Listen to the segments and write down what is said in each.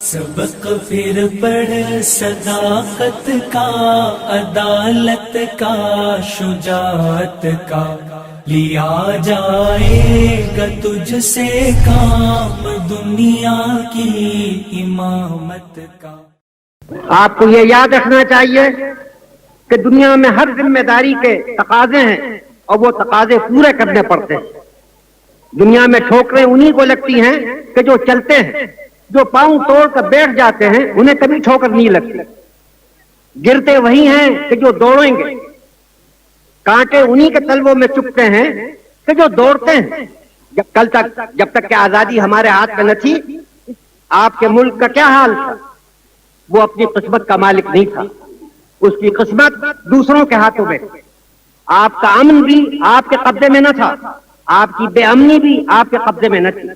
سبق پھر پڑھ صداقت کا، عدالت کا، شجاعت کا، لیا جائے گا تجھ سے کام دنیا کی امامت کا۔ آپ کو یہ یاد رکھنا چاہیے کہ دنیا میں ہر ذمہ داری کے تقاضے ہیں اور وہ تقاضے پورے کرنے پڑتے ہیں۔ دنیا میں ٹھوکریں انہی کو لگتی ہیں کہ جو چلتے ہیں، جو پاؤں توڑ کر بیٹھ جاتے ہیں انہیں کبھی ٹھوکر نہیں لگتی۔ گرتے وہی ہیں کہ جو دوڑیں گے، کانٹے انہی کے تلووں میں چپتے ہیں کہ جو دوڑتے ہیں۔ جب تک کہ آزادی ہمارے ہاتھ میں نہ تھی، آپ کے ملک کا کیا حال تھا؟ وہ اپنی قسمت کا مالک نہیں تھا، اس کی قسمت دوسروں کے ہاتھوں میں۔ آپ کا امن بھی آپ کے قبضے میں نہ تھا، آپ کی بے امنی بھی آپ کے قبضے میں نہ تھی۔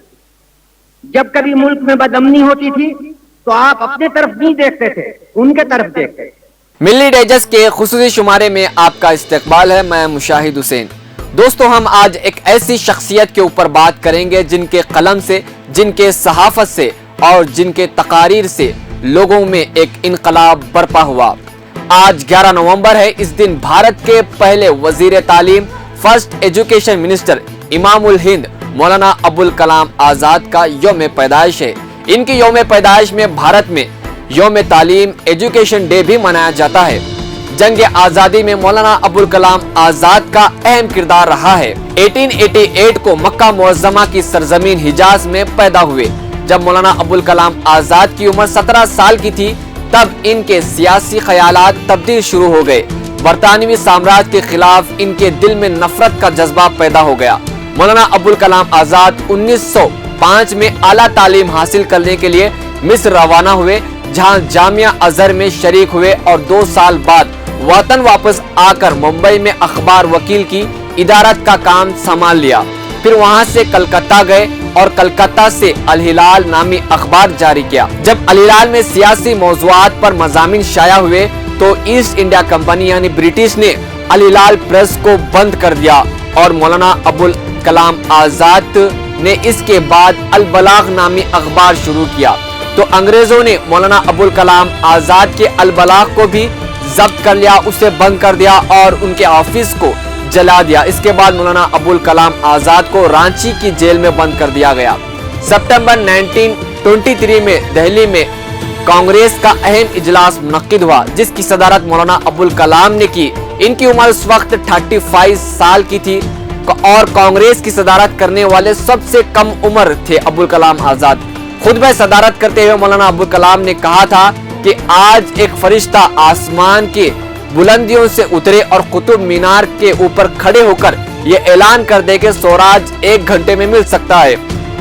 جب کبھی ملک میں بدامنی ہوتی تھی تو آپ اپنے طرف نہیں دیکھتے تھے، ان کے طرف دیکھتے تھے۔ ملی ڈائجسٹ کے خصوصی شمارے میں آپ کا استقبال ہے، میں مشاہد حسین۔ دوستو، ہم آج ایک ایسی شخصیت کے اوپر بات کریں گے جن کے قلم سے، جن کے صحافت سے اور جن کے تقاریر سے لوگوں میں ایک انقلاب برپا ہوا۔ آج 11 نومبر ہے۔ اس دن بھارت کے پہلے وزیر تعلیم، فرسٹ ایجوکیشن منسٹر، امام الہند مولانا ابوالکلام آزاد کا یوم پیدائش ہے۔ ان کی یوم پیدائش میں بھارت میں یوم تعلیم، ایجوکیشن ڈے بھی منایا جاتا ہے۔ جنگ آزادی میں مولانا ابوالکلام آزاد کا اہم کردار رہا ہے۔ 1888 کو مکہ معظمہ کی سرزمین حجاز میں پیدا ہوئے۔ جب مولانا ابوالکلام آزاد کی عمر 17 سال کی تھی، تب ان کے سیاسی خیالات تبدیل شروع ہو گئے۔ برطانوی سامراج کے خلاف ان کے دل میں نفرت کا جذبہ پیدا ہو گیا۔ مولانا ابوالکلام آزاد 1905 میں اعلیٰ تعلیم حاصل کرنے کے لیے مصر روانہ ہوئے، جہاں جامعہ ازہر میں شریک ہوئے اور 2 سال بعد وطن واپس آ کر ممبئی میں اخبار وکیل کی ادارت کا کام سنبھال لیا۔ پھر وہاں سے کلکتہ گئے اور کلکتہ سے الہلال نامی اخبار جاری کیا۔ جب الہلال میں سیاسی موضوعات پر مضامین شائع ہوئے تو ایسٹ انڈیا کمپنی یعنی برٹش نے الہلال پریس کو بند کر دیا اور مولانا ابوالکلام آزاد نے اس کے بعد البلاغ نامی اخبار شروع کیا۔ تو انگریزوں نے مولانا ابوالکلام آزاد کے البلاغ کو بھی ضبط کر لیا، اسے بند کر دیا اور ان کے آفس کو جلا دیا۔ اس کے بعد مولانا ابوالکلام آزاد کو رانچی کی جیل میں بند کر دیا گیا۔ ستمبر 1923 میں دہلی میں کانگریس کا اہم اجلاس منعقد ہوا، جس کی صدارت مولانا ابوالکلام نے کی۔ ان کی عمر اس وقت 35 سال کی تھی اور کانگریس کی صدارت کرنے والے سب سے کم عمر تھے ابوالکلام آزاد۔ خطبہ صدارت کرتے ہوئے مولانا ابوالکلام نے کہا تھا کہ آج ایک فرشتہ آسمان کے بلندیوں سے اترے اور قطب مینار کے اوپر کھڑے ہو کر یہ اعلان کر دے کہ سوراج 1 گھنٹے میں مل سکتا ہے،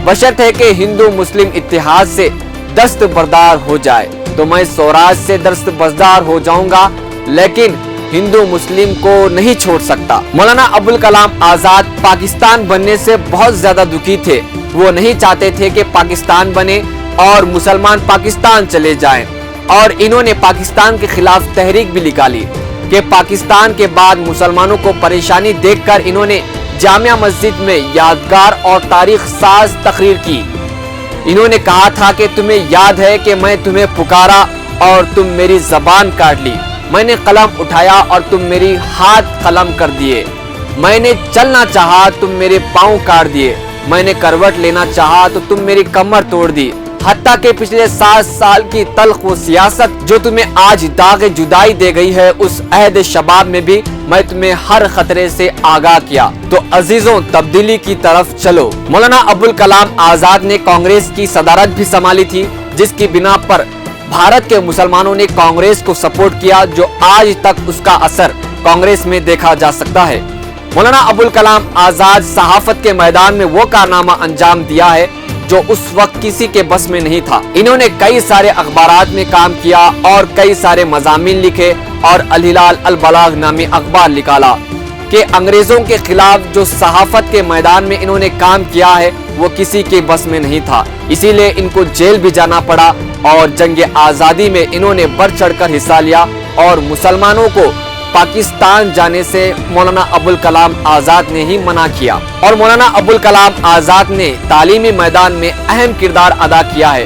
بشرط ہے کہ ہندو مسلم اتحاد سے دستبردار ہو جائے۔ تو میں سوراج سے دستبردار ہو جاؤں گا، لیکن ہندو مسلم کو نہیں چھوڑ سکتا۔ مولانا ابوالکلام آزاد پاکستان بننے سے بہت زیادہ دکھی تھے۔ وہ نہیں چاہتے تھے کہ پاکستان بنے اور مسلمان پاکستان چلے جائیں، اور انہوں نے پاکستان کے خلاف تحریک بھی نکالی کہ پاکستان کے بعد مسلمانوں کو پریشانی دیکھ کر انہوں نے جامعہ مسجد میں یادگار اور تاریخ ساز تقریر کی۔ انہوں نے کہا تھا کہ تمہیں یاد ہے کہ میں تمہیں پکارا اور تم میری زبان کاٹ لی، میں نے قلم اٹھایا اور تم میری ہاتھ قلم کر دیے، میں نے چلنا چاہا تم میرے پاؤں کاٹ دیے، میں نے کروٹ لینا چاہا تو تم میری کمر توڑ دی، حتیٰ کہ پچھلے 7 سال کی تلخ و سیاست جو تمہیں آج داغ جدائی دے گئی ہے، اس عہد شباب میں بھی میں تمہیں ہر خطرے سے آگاہ کیا۔ تو عزیزوں، تبدیلی کی طرف چلو۔ مولانا ابوالکلام آزاد نے کانگریس کی صدارت بھی سنبھالی تھی، جس کی بنا پر بھارت کے مسلمانوں نے کانگریس کو سپورٹ کیا، جو آج تک اس کا اثر کانگریس میں دیکھا جا سکتا ہے۔ مولانا ابوالکلام آزاد صحافت کے میدان میں وہ کارنامہ انجام دیا ہے جو اس وقت کسی کے بس میں نہیں تھا۔ انہوں نے کئی سارے اخبارات میں کام کیا اور کئی سارے مضامین لکھے اور الہلال البلاغ نامی اخبار نکالا کہ انگریزوں کے خلاف جو صحافت کے میدان میں انہوں نے کام کیا ہے وہ کسی کے بس میں نہیں تھا، اسی لیے ان کو جیل بھی جانا پڑا، اور جنگ آزادی میں انہوں نے بڑھ چڑھ کر حصہ لیا اور مسلمانوں کو پاکستان جانے سے مولانا ابوالکلام آزاد نے ہی منع کیا، اور مولانا ابوالکلام آزاد نے تعلیمی میدان میں اہم کردار ادا کیا ہے۔